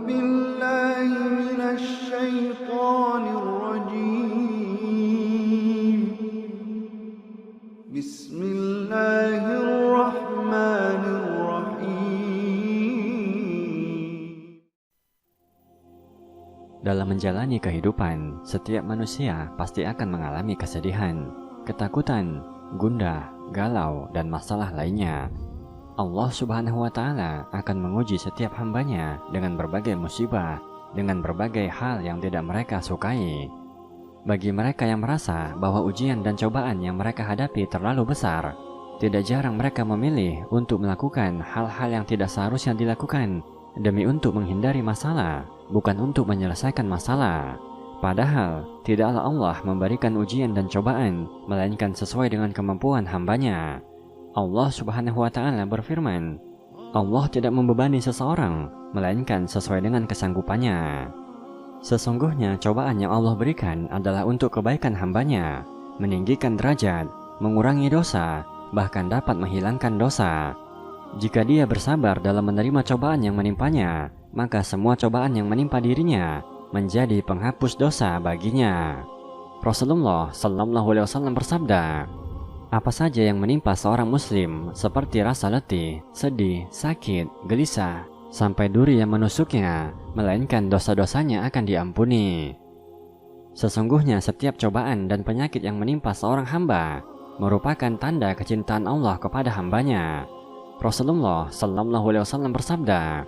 بالله من الشيطان الرجيم. بسم الله الرحمن الرحيم. Dalam menjalani kehidupan, setiap manusia pasti akan mengalami kesedihan, ketakutan, gundah, galau, dan masalah lainnya. Allah Subhanahu wa Ta'ala akan menguji setiap hambanya dengan berbagai musibah, dengan berbagai hal yang tidak mereka sukai. Bagi mereka yang merasa bahwa ujian dan cobaan yang mereka hadapi terlalu besar, tidak jarang mereka memilih untuk melakukan hal-hal yang tidak seharusnya dilakukan demi untuk menghindari masalah, bukan untuk menyelesaikan masalah. Padahal, tidaklah Allah memberikan ujian dan cobaan, melainkan sesuai dengan kemampuan hambanya. Allah Subhanahu wa Ta'ala berfirman, Allah tidak membebani seseorang, melainkan sesuai dengan kesanggupannya. Sesungguhnya cobaan yang Allah berikan adalah untuk kebaikan hambanya, meninggikan derajat, mengurangi dosa, bahkan dapat menghilangkan dosa. Jika dia bersabar dalam menerima cobaan yang menimpanya, maka semua cobaan yang menimpa dirinya menjadi penghapus dosa baginya. Rasulullah Sallallahu Alaihi Wasallam bersabda, apa saja yang menimpa seorang muslim seperti rasa letih, sedih, sakit, gelisah, sampai duri yang menusuknya, melainkan dosa-dosanya akan diampuni. Sesungguhnya setiap cobaan dan penyakit yang menimpa seorang hamba merupakan tanda kecintaan Allah kepada hambanya. Rasulullah Sallallahu Alaihi Wasallam bersabda,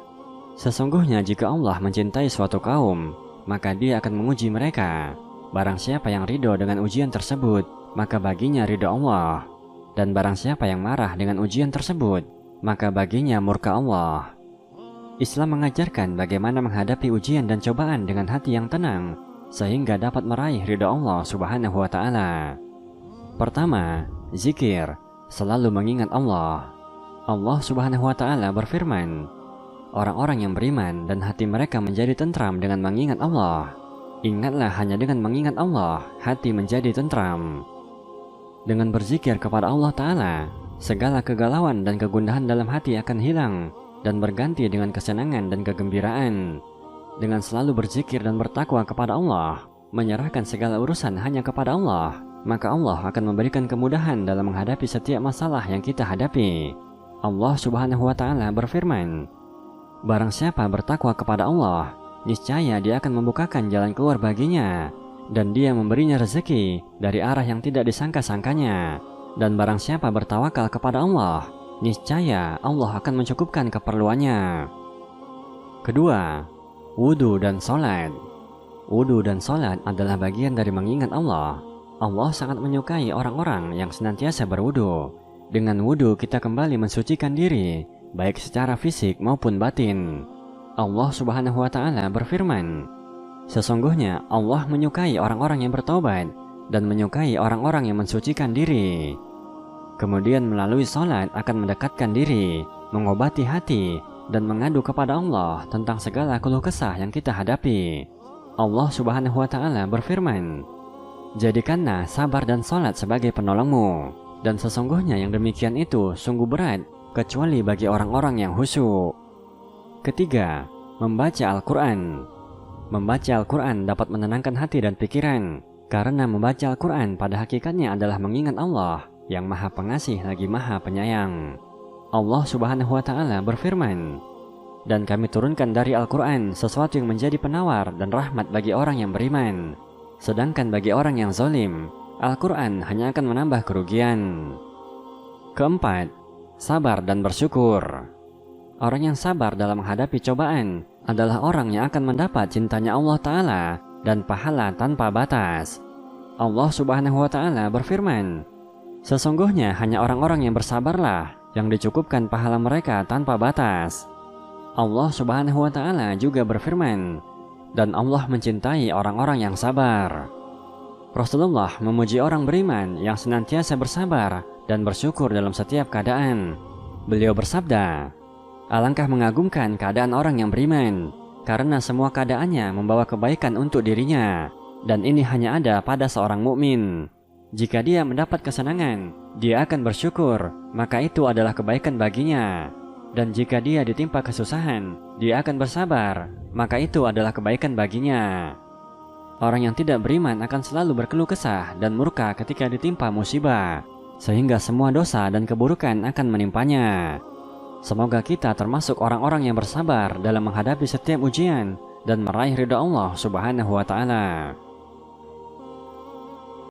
sesungguhnya jika Allah mencintai suatu kaum, maka dia akan menguji mereka. Barang siapa yang ridho dengan ujian tersebut, maka baginya ridho Allah. Dan barang siapa yang marah dengan ujian tersebut, maka baginya murka Allah. Islam mengajarkan bagaimana menghadapi ujian dan cobaan dengan hati yang tenang, sehingga dapat meraih ridho Allah Subhanahu wa Ta'ala. Pertama, zikir, selalu mengingat Allah. Allah Subhanahu wa Ta'ala berfirman, orang-orang yang beriman dan hati mereka menjadi tentram dengan mengingat Allah. Ingatlah hanya dengan mengingat Allah, hati menjadi tentram. Dengan berzikir kepada Allah Ta'ala, segala kegalauan dan kegundahan dalam hati akan hilang dan berganti dengan kesenangan dan kegembiraan. Dengan selalu berzikir dan bertakwa kepada Allah, menyerahkan segala urusan hanya kepada Allah, maka Allah akan memberikan kemudahan dalam menghadapi setiap masalah yang kita hadapi. Allah Subhanahu wa Ta'ala berfirman, barang siapa bertakwa kepada Allah, niscaya dia akan membukakan jalan keluar baginya, dan dia memberinya rezeki dari arah yang tidak disangka-sangkanya. Dan barang siapa bertawakal kepada Allah, niscaya Allah akan mencukupkan keperluannya. Kedua, wudu dan sholat. Wudu dan sholat adalah bagian dari mengingat Allah. Allah sangat menyukai orang-orang yang senantiasa berwudu. Dengan wudu kita kembali mensucikan diri, baik secara fisik maupun batin. Allah Subhanahu wa Ta'ala berfirman, sesungguhnya Allah menyukai orang-orang yang bertobat dan menyukai orang-orang yang mensucikan diri. Kemudian melalui sholat akan mendekatkan diri, mengobati hati, dan mengadu kepada Allah tentang segala keluh kesah yang kita hadapi. Allah Subhanahu wa Ta'ala berfirman, jadikanlah sabar dan sholat sebagai penolongmu, dan sesungguhnya yang demikian itu sungguh berat, kecuali bagi orang-orang yang khusyuk. Ketiga, membaca Al-Quran. Membaca Al-Quran dapat menenangkan hati dan pikiran, karena membaca Al-Quran pada hakikatnya adalah mengingat Allah yang Maha Pengasih lagi Maha Penyayang. Allah Subhanahu wa Ta'ala berfirman, dan kami turunkan dari Al-Quran sesuatu yang menjadi penawar dan rahmat bagi orang yang beriman. Sedangkan bagi orang yang zalim, Al-Quran hanya akan menambah kerugian. Keempat, sabar dan bersyukur. Orang yang sabar dalam menghadapi cobaan adalah orang yang akan mendapat cintanya Allah Ta'ala dan pahala tanpa batas. Allah Subhanahu wa Ta'ala berfirman, sesungguhnya hanya orang-orang yang bersabarlah yang dicukupkan pahala mereka tanpa batas. Allah Subhanahu wa Ta'ala juga berfirman, dan Allah mencintai orang-orang yang sabar. Rasulullah memuji orang beriman yang senantiasa bersabar dan bersyukur dalam setiap keadaan. Beliau bersabda, alangkah mengagumkan keadaan orang yang beriman, karena semua keadaannya membawa kebaikan untuk dirinya, dan ini hanya ada pada seorang mukmin. Jika dia mendapat kesenangan, dia akan bersyukur, maka itu adalah kebaikan baginya. Dan jika dia ditimpa kesusahan, dia akan bersabar, maka itu adalah kebaikan baginya. Orang yang tidak beriman akan selalu berkeluh kesah dan murka ketika ditimpa musibah, sehingga semua dosa dan keburukan akan menimpanya. Semoga kita termasuk orang-orang yang bersabar dalam menghadapi setiap ujian dan meraih ridha Allah Subhanahu wa Ta'ala.